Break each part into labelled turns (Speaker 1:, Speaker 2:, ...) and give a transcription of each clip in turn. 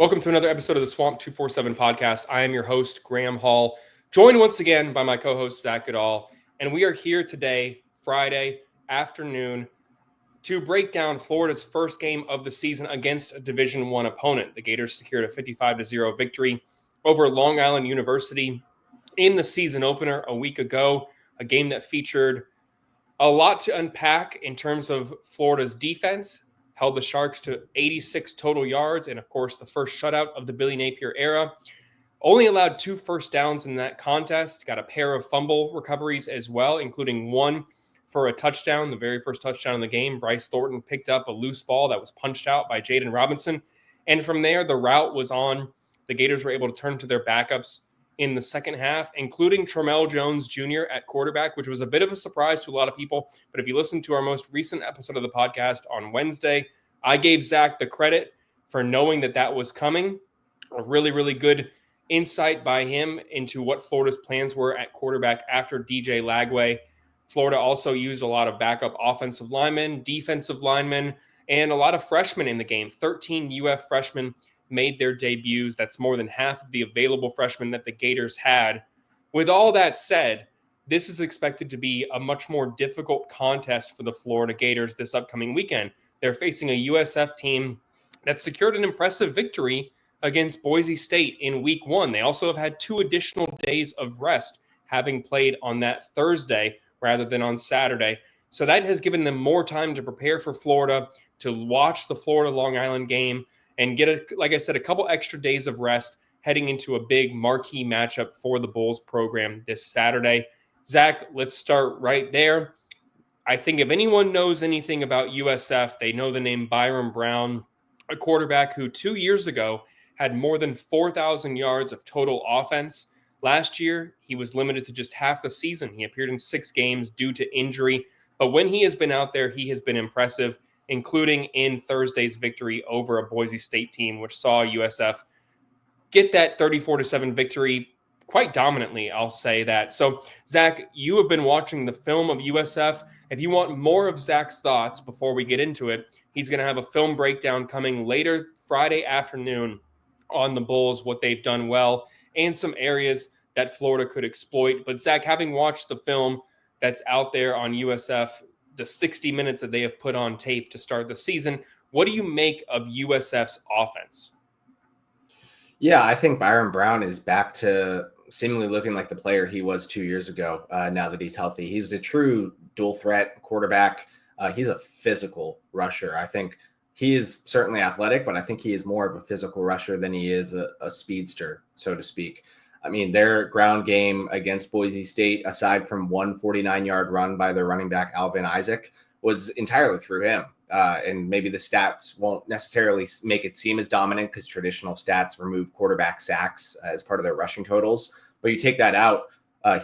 Speaker 1: Welcome to another episode of the Swamp247 Podcast. I am your host, Graham Hall, joined once again by my co-host, Zach Goodall. And we are here today, Friday afternoon, to break down Florida's first game of the season against a Division I opponent. The Gators secured a 55-0 victory over Long Island University in the season opener a week ago, a game that featured a lot to unpack in terms of Florida's defense. Held the Sharks to 86 total yards, and of course, the first shutout of the Billy Napier era. Only allowed 2 first downs in that contest. Got a pair of fumble recoveries as well, including one for a touchdown, the very first touchdown in the game. Bryce Thornton picked up a loose ball that was punched out by Jaden Robinson. And from there, the route was on. The Gators were able to turn to their backups in the second half, including Tramell Jones Jr. at quarterback, which was a bit of a surprise to a lot of people. But if you listen to our most recent episode of the podcast on Wednesday, I gave Zach the credit for knowing that was coming. A really, really good insight by him into what Florida's plans were at quarterback after DJ Lagway. Florida also used a lot of backup offensive linemen, defensive linemen, and a lot of freshmen in the game. 13 UF freshmen made their debuts. That's more than half of the available freshmen that the Gators had. With all that said, this is expected to be a much more difficult contest for the Florida Gators this upcoming weekend. They're facing a USF team that secured an impressive victory against Boise State in week 1. They also have had 2 additional days of rest, having played on that Thursday rather than on Saturday. So that has given them more time to prepare for Florida, to watch the Florida-Long Island game, and get, like I said, a couple extra days of rest heading into a big marquee matchup for the Bulls program this Saturday. Zach, let's start right there. I think if anyone knows anything about USF, they know the name Byron Brown, a quarterback who 2 years ago had more than 4,000 yards of total offense. Last year, he was limited to just half the season. He appeared in 6 games due to injury. But when he has been out there, he has been impressive, including in Thursday's victory over a Boise State team, which saw USF get that 34-7 victory quite dominantly, I'll say that. So, Zach, you have been watching the film of USF. If you want more of Zach's thoughts before we get into it, he's going to have a film breakdown coming later Friday afternoon on the Bulls, what they've done well, and some areas that Florida could exploit. But, Zach, having watched the film that's out there on USF, the 60 minutes that they have put on tape to start the season, what do you make of USF's offense?
Speaker 2: Yeah, I think Byron Brown is back to seemingly looking like the player he was 2 years ago now that he's healthy. He's a true dual threat quarterback. He's a physical rusher. I think he is certainly athletic, but I think he is more of a physical rusher than he is a speedster, so to speak. I mean, their ground game against Boise State, aside from one 49-yard run by their running back, Alvin Isaac, was entirely through him. And maybe the stats won't necessarily make it seem as dominant because traditional stats remove quarterback sacks as part of their rushing totals. But you take that out,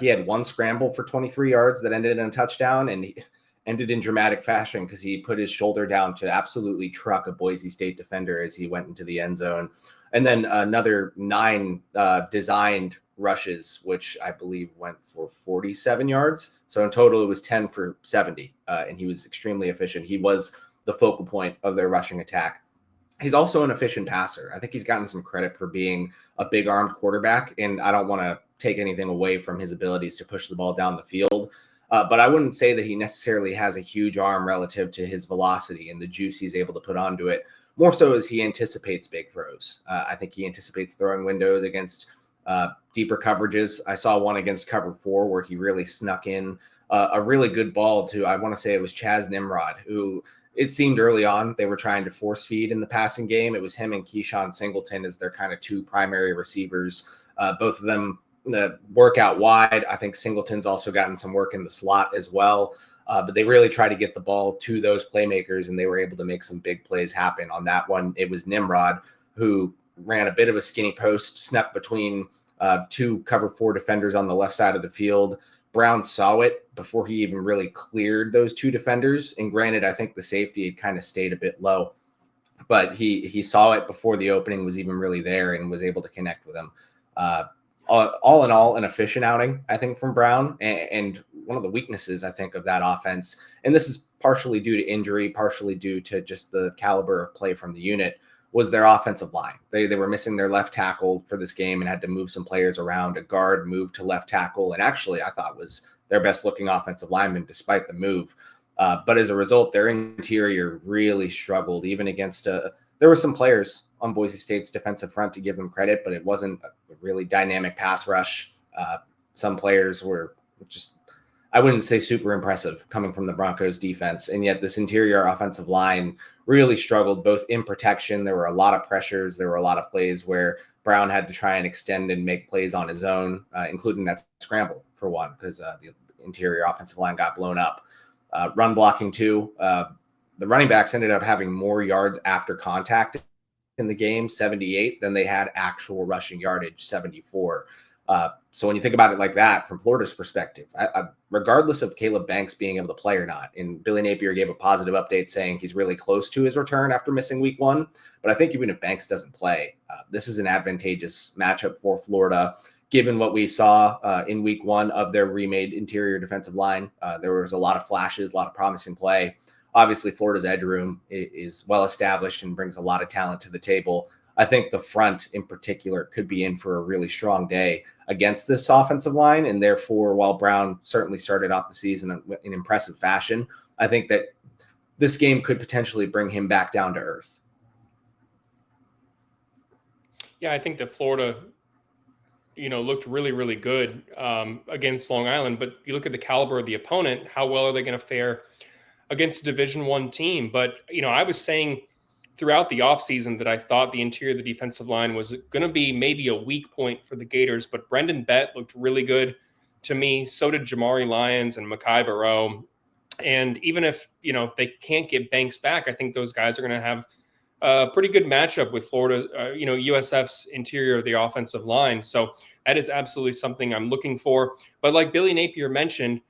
Speaker 2: he had one scramble for 23 yards that ended in a touchdown, and he ended in dramatic fashion because he put his shoulder down to absolutely truck a Boise State defender as he went into the end zone. And then another 9 designed rushes, which I believe went for 47 yards. So in total, it was 10 for 70, and he was extremely efficient. He was the focal point of their rushing attack. He's also an efficient passer. I think he's gotten some credit for being a big-armed quarterback, and I don't want to take anything away from his abilities to push the ball down the field. But I wouldn't say that he necessarily has a huge arm relative to his velocity and the juice he's able to put onto it. More so as he anticipates big throws. I think he anticipates throwing windows against deeper coverages. I saw one against cover 4 where he really snuck in a really good ball to, I want to say it was Chaz Nimrod, who it seemed early on they were trying to force feed in the passing game. It was him and Keyshawn Singleton as their kind of 2 primary receivers. Both of them work out wide. I think Singleton's also gotten some work in the slot as well. But they really try to get the ball to those playmakers, and they were able to make some big plays happen. On that one, it was Nimrod who ran a bit of a skinny post, snuck between 2 cover 4 defenders on the left side of the field. Brown saw it before he even really cleared those 2 defenders. And granted, I think the safety had kind of stayed a bit low, but he saw it before the opening was even really there and was able to connect with him. All in all, an efficient outing, I think, from Brown. And one of the weaknesses, I think, of that offense, and this is partially due to injury, partially due to just the caliber of play from the unit, was their offensive line. They were missing their left tackle for this game and had to move some players around. A guard moved to left tackle, and actually I thought was their best looking offensive lineman despite the move. But as a result, their interior really struggled, even against there were some players on Boise State's defensive front to give them credit, but it wasn't a really dynamic pass rush. Some players were just, I wouldn't say super impressive coming from the Broncos defense. And yet this interior offensive line really struggled both in protection. There were a lot of pressures. There were a lot of plays where Brown had to try and extend and make plays on his own, including that scramble for one, because the interior offensive line got blown up. Run blocking too. The running backs ended up having more yards after contact in the game, 78, than they had actual rushing yardage, 74. So when you think about it like that, from Florida's perspective, regardless of Caleb Banks being able to play or not, and Billy Napier gave a positive update saying he's really close to his return after missing week 1. But I think even if Banks doesn't play, this is an advantageous matchup for Florida, given what we saw in week 1 of their remade interior defensive line. There was a lot of flashes, a lot of promising play. Obviously, Florida's edge room is well established and brings a lot of talent to the table. I think the front in particular could be in for a really strong day against this offensive line. And therefore, while Brown certainly started off the season in impressive fashion, I think that this game could potentially bring him back down to earth.
Speaker 1: Yeah, I think that Florida, looked really, really good against Long Island. But you look at the caliber of the opponent, how well are they going to fare against a Division I team? But, I was saying throughout the offseason that I thought the interior of the defensive line was going to be maybe a weak point for the Gators, but Brendan Bett looked really good to me. So did Jamari Lyons and Mekhi Barrow. And even if, they can't get Banks back, I think those guys are going to have a pretty good matchup with Florida, USF's interior of the offensive line. So that is absolutely something I'm looking for. But like Billy Napier mentioned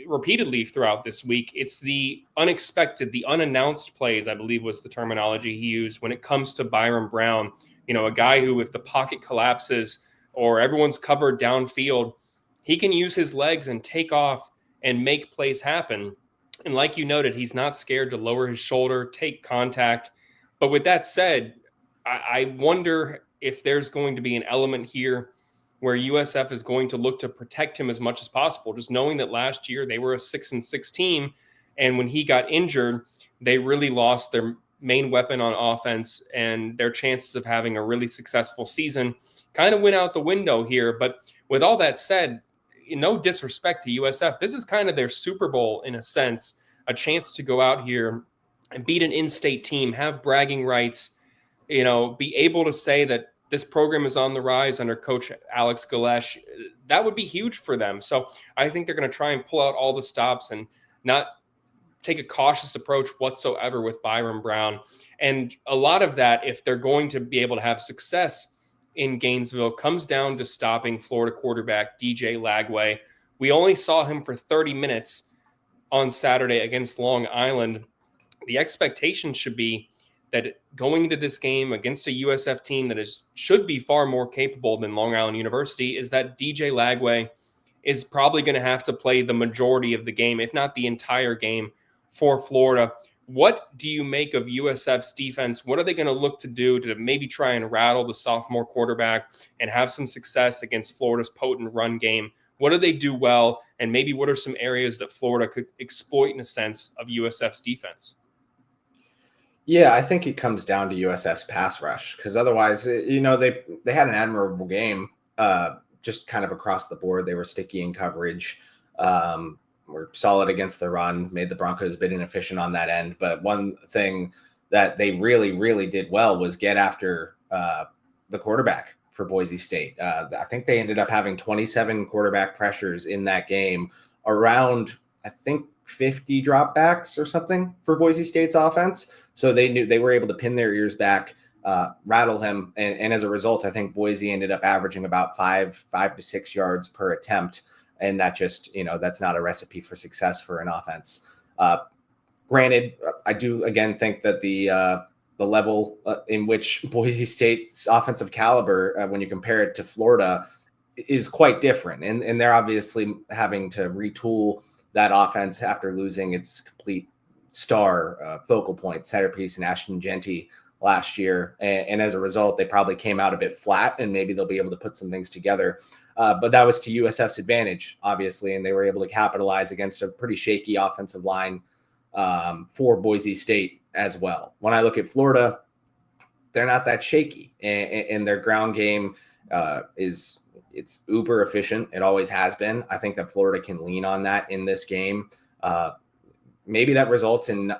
Speaker 1: repeatedly throughout this week, it's the unexpected, the unannounced plays, I believe was the terminology he used when it comes to Byron Brown. A guy who, if the pocket collapses or everyone's covered downfield, he can use his legs and take off and make plays happen. And like you noted, he's not scared to lower his shoulder, take contact. But with that said, I wonder if there's going to be an element here where USF is going to look to protect him as much as possible, just knowing that last year they were a 6-6 team. And when he got injured, they really lost their main weapon on offense, and their chances of having a really successful season kind of went out the window here. But with all that said, no disrespect to USF, this is kind of their Super Bowl in a sense, a chance to go out here and beat an in-state team, have bragging rights, be able to say that this program is on the rise under Coach Alex Galesh. That would be huge for them. So I think they're going to try and pull out all the stops and not take a cautious approach whatsoever with Byron Brown. And a lot of that, if they're going to be able to have success in Gainesville, comes down to stopping Florida quarterback DJ Lagway. We only saw him for 30 minutes on Saturday against Long Island. The expectation should be that going into this game against a USF team that should be far more capable than Long Island University is that DJ Lagway is probably going to have to play the majority of the game, if not the entire game, for Florida. What do you make of USF's defense? What are they going to look to do to maybe try and rattle the sophomore quarterback and have some success against Florida's potent run game? What do they do well? And maybe what are some areas that Florida could exploit in a sense of USF's defense?
Speaker 2: Yeah, I think it comes down to USF's pass rush, because otherwise, they had an admirable game just kind of across the board. They were sticky in coverage, were solid against the run, made the Broncos a bit inefficient on that end. But one thing that they really, really did well was get after the quarterback for Boise State. I think they ended up having 27 quarterback pressures in that game, around, I think, 50 dropbacks or something for Boise State's offense. So they knew they were able to pin their ears back, rattle him. And as a result, I think Boise ended up averaging about 5 to 6 yards per attempt. And that just, that's not a recipe for success for an offense. Granted, I do again think that the level in which Boise State's offensive caliber, when you compare it to Florida, is quite different. And they're obviously having to retool that offense after losing its complete star focal point, centerpiece, and Ashton Genty last year. And as a result, they probably came out a bit flat, and maybe they'll be able to put some things together. But that was to USF's advantage, obviously, and they were able to capitalize against a pretty shaky offensive line for Boise State as well. When I look at Florida, they're not that shaky, and their ground game it's uber efficient. It always has been. I think that Florida can lean on that in this game. Maybe that results in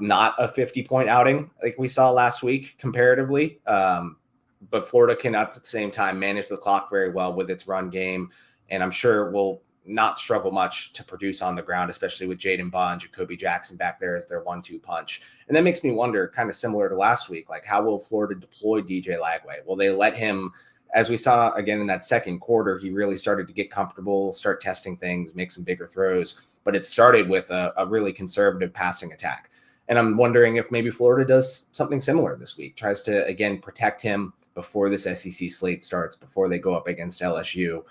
Speaker 2: not a 50-point outing like we saw last week comparatively. But Florida can at the same time manage the clock very well with its run game. And I'm sure will not struggle much to produce on the ground, especially with Jaden Baugh and Jacoby Jackson back there as their 1-2 punch. And that makes me wonder, kind of similar to last week, like how will Florida deploy DJ Lagway? Will they let him, as we saw again in that second quarter, he really started to get comfortable, start testing things, make some bigger throws. But it started with a really conservative passing attack. And I'm wondering if maybe Florida does something similar this week, tries to, again, protect him before this SEC slate starts, before they go up against LSU.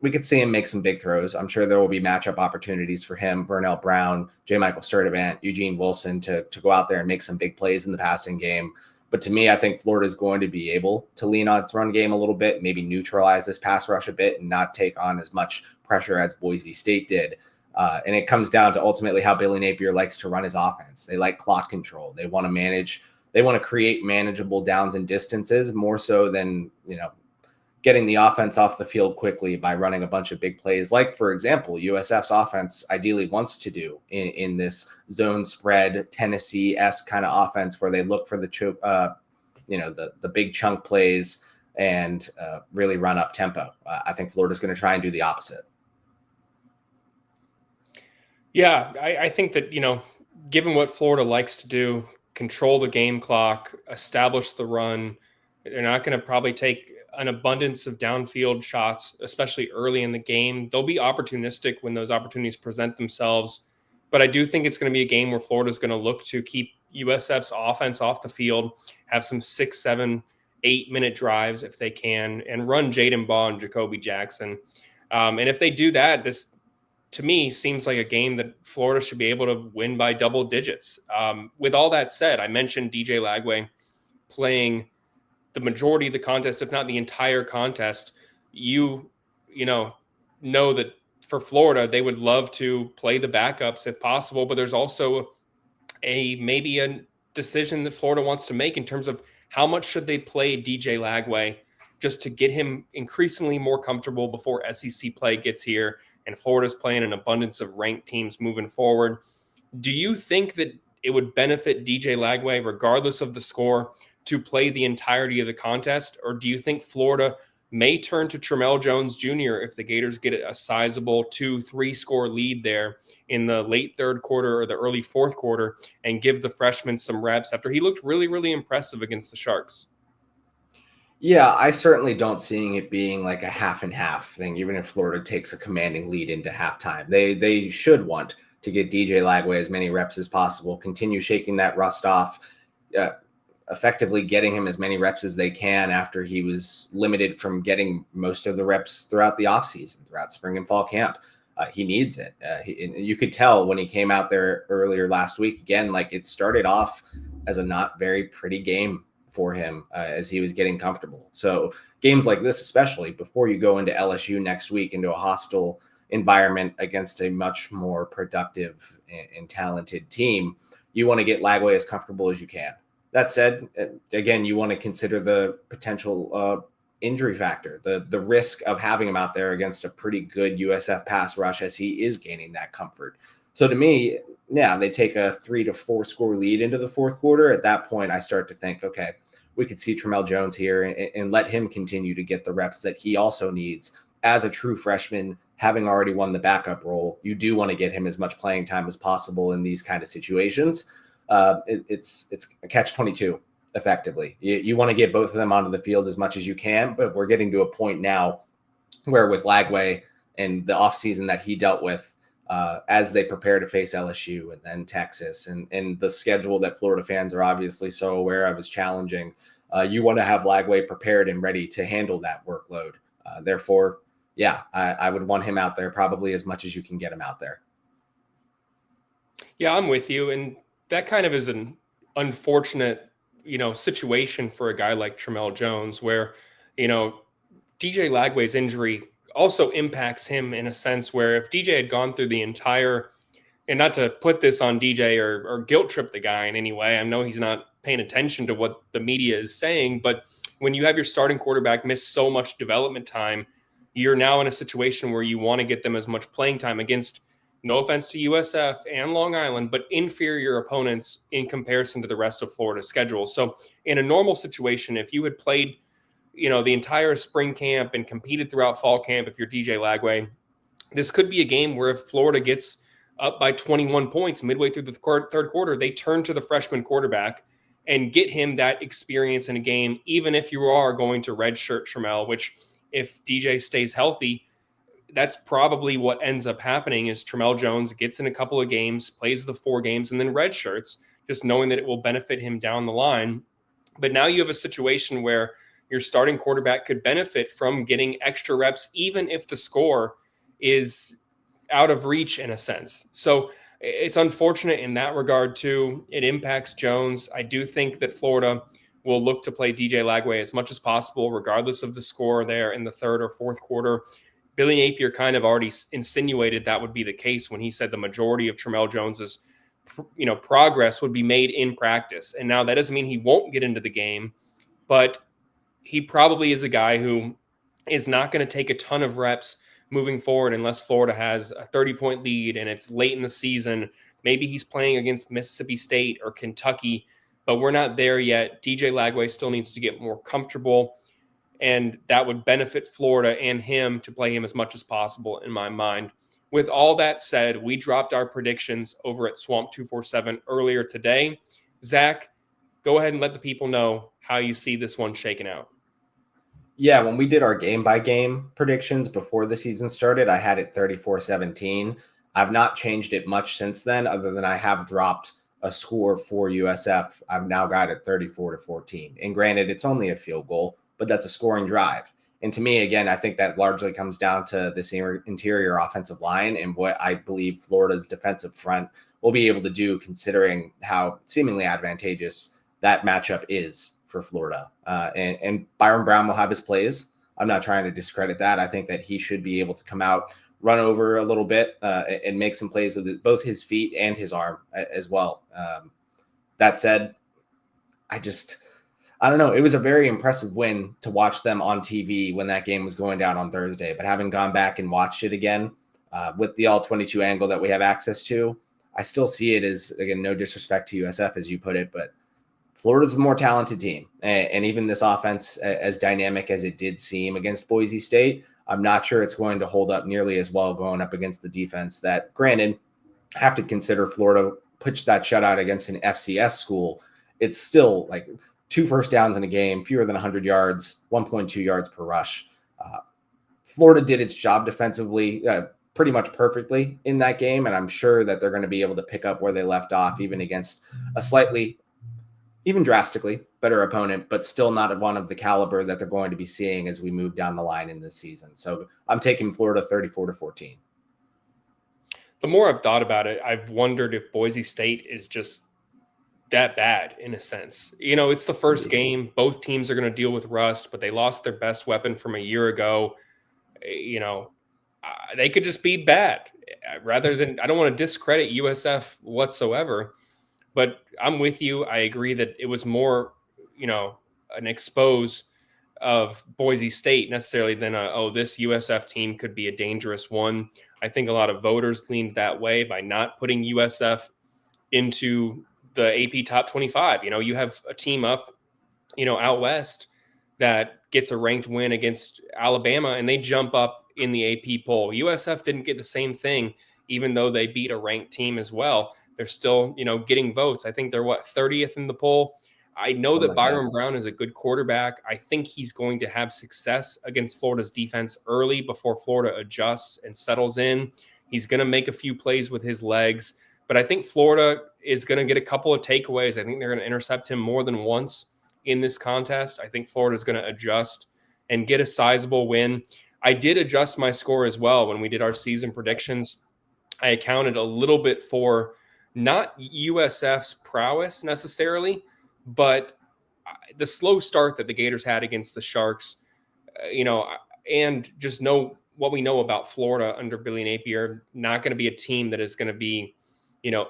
Speaker 2: We could see him make some big throws. I'm sure there will be matchup opportunities for him, Vernell Brown, J. Michael Sturdivant, Eugene Wilson to go out there and make some big plays in the passing game. But to me, I think Florida is going to be able to lean on its run game a little bit, maybe neutralize this pass rush a bit and not take on as much pressure as Boise State did. And it comes down to ultimately how Billy Napier likes to run his offense. They like clock control. They want to manage. They want to create manageable downs and distances more so than, getting the offense off the field quickly by running a bunch of big plays. Like, for example, USF's offense ideally wants to do in this zone spread Tennessee-esque kind of offense where they look for the big chunk plays and really run up tempo. I think Florida's going to try and do the opposite.
Speaker 1: Yeah, I think that, given what Florida likes to do, control the game clock, establish the run, they're not going to probably take an abundance of downfield shots, especially early in the game. They'll be opportunistic when those opportunities present themselves. But I do think it's going to be a game where Florida's going to look to keep USF's offense off the field, have some 6, 7, 8-minute drives if they can, and run Jaden Baugh and Jacoby Jackson. And if they do that, this, to me, seems like a game that Florida should be able to win by double digits. With all that said, I mentioned DJ Lagway playing the majority of the contest, if not the entire contest. You know that for Florida, they would love to play the backups if possible, but there's also maybe a decision that Florida wants to make in terms of how much should they play DJ Lagway just to get him increasingly more comfortable before SEC play gets here and Florida's playing an abundance of ranked teams moving forward. Do you think that it would benefit DJ Lagway, regardless of the score, to play the entirety of the contest? Or do you think Florida may turn to Tramell Jones Jr. if the Gators get a sizable 2-3 score lead there in the late third quarter or the early fourth quarter and give the freshman some reps after he looked really, really impressive against the Sharks?
Speaker 2: Yeah, I certainly don't seeing it being like a half and half thing, even if Florida takes a commanding lead into halftime. They should want to get DJ Lagway as many reps as possible, continue shaking that rust off, effectively getting him as many reps as they can after he was limited from getting most of the reps throughout the offseason, throughout spring and fall camp. He needs it. You could tell when he came out there earlier last week, again, like it started off as a not very pretty game for him as he was getting comfortable. So games like this, especially before you go into LSU next week, into a hostile environment against a much more productive and talented team, you want to get Lagway as comfortable as you can. That said, again, you want to consider the potential injury factor, the risk of having him out there against a pretty good USF pass rush as he is gaining that comfort. So to me, yeah, they take a 3 to 4 score lead into the fourth quarter. At that point, I start to think, okay, we could see Tramell Jones here and let him continue to get the reps that he also needs as a true freshman, having already won the backup role. You do want to get him as much playing time as possible in these kind of situations. It's a catch-22, effectively. You want to get both of them onto the field as much as you can, but we're getting to a point now where with Lagway and the offseason that he dealt with, as they prepare to face LSU and then Texas and the schedule that Florida fans are obviously so aware of is challenging. You want to have Lagway prepared and ready to handle that workload. Therefore, yeah, I would want him out there probably as much as you can get him out there.
Speaker 1: Yeah, I'm with you. And that kind of is an unfortunate, situation for a guy like Tramell Jones where, DJ Lagway's injury also impacts him in a sense where if DJ had gone through the entire, and not to put this on DJ or guilt trip the guy in any way, I know he's not paying attention to what the media is saying, but when you have your starting quarterback miss so much development time, you're now in a situation where you want to get them as much playing time against, no offense to USF and Long Island, but inferior opponents in comparison to the rest of Florida's schedule. So in a normal situation, if you had played, the entire spring camp and competed throughout fall camp, if you're DJ Lagway, this could be a game where if Florida gets up by 21 points midway through the third quarter, they turn to the freshman quarterback and get him that experience in a game, even if you are going to redshirt Tramell, which if DJ stays healthy, that's probably what ends up happening is Tramell Jones gets in a couple of games, plays the 4 games, and then redshirts, just knowing that it will benefit him down the line. But now you have a situation where your starting quarterback could benefit from getting extra reps, even if the score is out of reach in a sense. So it's unfortunate in that regard too. It impacts Jones. I do think that Florida will look to play DJ Lagway as much as possible, regardless of the score there in the third or fourth quarter. Billy Napier kind of already insinuated that would be the case when he said the majority of Tramell Jones's, progress would be made in practice. And now that doesn't mean he won't get into the game, but he probably is a guy who is not going to take a ton of reps moving forward unless Florida has a 30-point lead and it's late in the season. Maybe he's playing against Mississippi State or Kentucky, but we're not there yet. DJ Lagway still needs to get more comfortable, and that would benefit Florida and him to play him as much as possible in my mind. With all that said, we dropped our predictions over at Swamp247 earlier today. Zach, go ahead and let the people know how you see this one shaking out.
Speaker 2: Yeah, when we did our game-by-game predictions before the season started, I had it 34-17. I've not changed it much since then, other than I have dropped a score for USF. I've now got it 34-14. And granted, it's only a field goal, but that's a scoring drive. And to me, again, I think that largely comes down to this interior offensive line and what I believe Florida's defensive front will be able to do, considering how seemingly advantageous that matchup is for Florida. And Byron Brown will have his plays. I'm not trying to discredit that. I think that he should be able to come out, run over a little bit, and make some plays with both his feet and his arm as well. That said, I don't know. It was a very impressive win to watch them on TV when that game was going down on Thursday. But having gone back and watched it again with the all-22 angle that we have access to, I still see it as, again, no disrespect to USF, as you put it, but Florida's the more talented team. And even this offense, as dynamic as it did seem against Boise State, I'm not sure it's going to hold up nearly as well going up against the defense that, granted, have to consider Florida pitched that shutout against an FCS school. It's still like 2 first downs in a game, fewer than 100 yards, 1.2 yards per rush. Florida did its job defensively pretty much perfectly in that game, and I'm sure that they're going to be able to pick up where they left off, even against a slightly, even drastically better opponent, but still not one of the caliber that they're going to be seeing as we move down the line in this season. So I'm taking Florida 34-14.
Speaker 1: The more I've thought about it, I've wondered if Boise State is just that bad in a sense. It's the first game. Both teams are going to deal with rust, but they lost their best weapon from a year ago. They could just be bad rather than, I don't want to discredit USF whatsoever, but I'm with you. I agree that it was more, an expose of Boise State necessarily than this USF team could be a dangerous one. I think a lot of voters leaned that way by not putting USF into the AP top 25. You have a team up, out west that gets a ranked win against Alabama and they jump up in the AP poll. USF didn't get the same thing, even though they beat a ranked team as well. They're still, getting votes. I think they're 30th in the poll. I know that Byron Brown is a good quarterback. I think he's going to have success against Florida's defense early before Florida adjusts and settles in. He's going to make a few plays with his legs, but I think Florida is going to get a couple of takeaways. I think they're going to intercept him more than once in this contest. I think Florida is going to adjust and get a sizable win. I did adjust my score as well when we did our season predictions. I accounted a little bit for not USF's prowess necessarily, but the slow start that the Gators had against the Sharks, and just know what we know about Florida under Billy Napier. Not going to be a team that is going to be,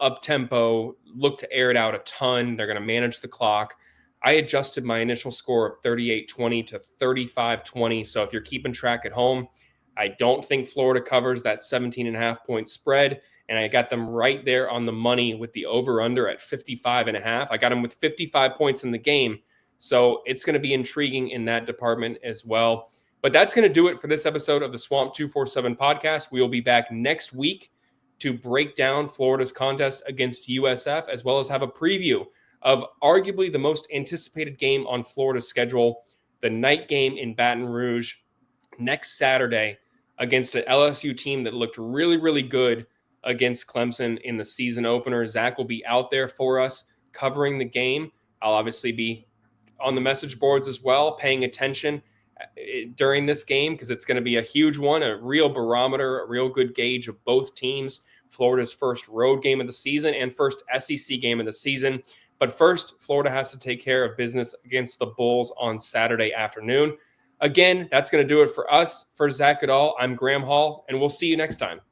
Speaker 1: up tempo, look to air it out a ton. They're going to manage the clock. I adjusted my initial score of 38-20 to 35-20. So if you're keeping track at home, I don't think Florida covers that 17.5 point spread. And I got them right there on the money with the over-under at 55.5. I got them with 55 points in the game. So it's going to be intriguing in that department as well. But that's going to do it for this episode of the Swamp247 Podcast. We will be back next week to break down Florida's contest against USF, as well as have a preview of arguably the most anticipated game on Florida's schedule, the night game in Baton Rouge next Saturday against an LSU team that looked really, really good against Clemson in the season opener. Zach will be out there for us covering the game. I'll obviously be on the message boards as well, paying attention during this game because it's going to be a huge one, a real barometer, a real good gauge of both teams. Florida's first road game of the season and first SEC game of the season. But first, Florida has to take care of business against the Bulls on Saturday afternoon. Again, that's going to do it for us. For Zach Goodall, I'm Graham Hall, and we'll see you next time.